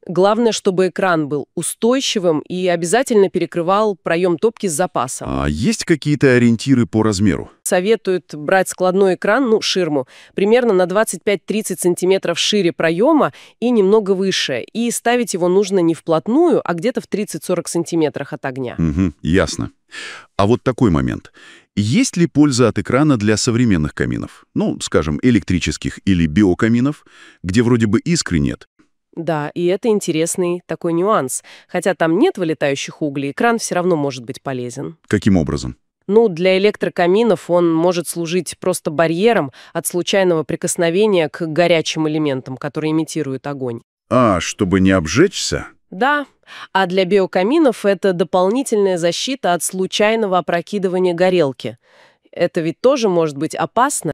Главное, чтобы экран был устойчивым и обязательно перекрывал проем топки с запасом. А есть какие-то ориентиры по размеру? Советуют брать складной экран, ширму, примерно на 25-30 сантиметров шире проема и немного выше. И ставить его нужно не вплотную, а где-то в 30-40 сантиметрах от огня. Угу, ясно. А вот такой момент. Есть ли польза от экрана для современных каминов? Ну, скажем, электрических или биокаминов, где вроде бы искры нет? Да, и это интересный такой нюанс. Хотя там нет вылетающих углей, экран все равно может быть полезен. Каким образом? Для электрокаминов он может служить просто барьером от случайного прикосновения к горячим элементам, которые имитируют огонь. А, чтобы не обжечься? Да, а для биокаминов это дополнительная защита от случайного опрокидывания горелки. Это ведь тоже может быть опасно.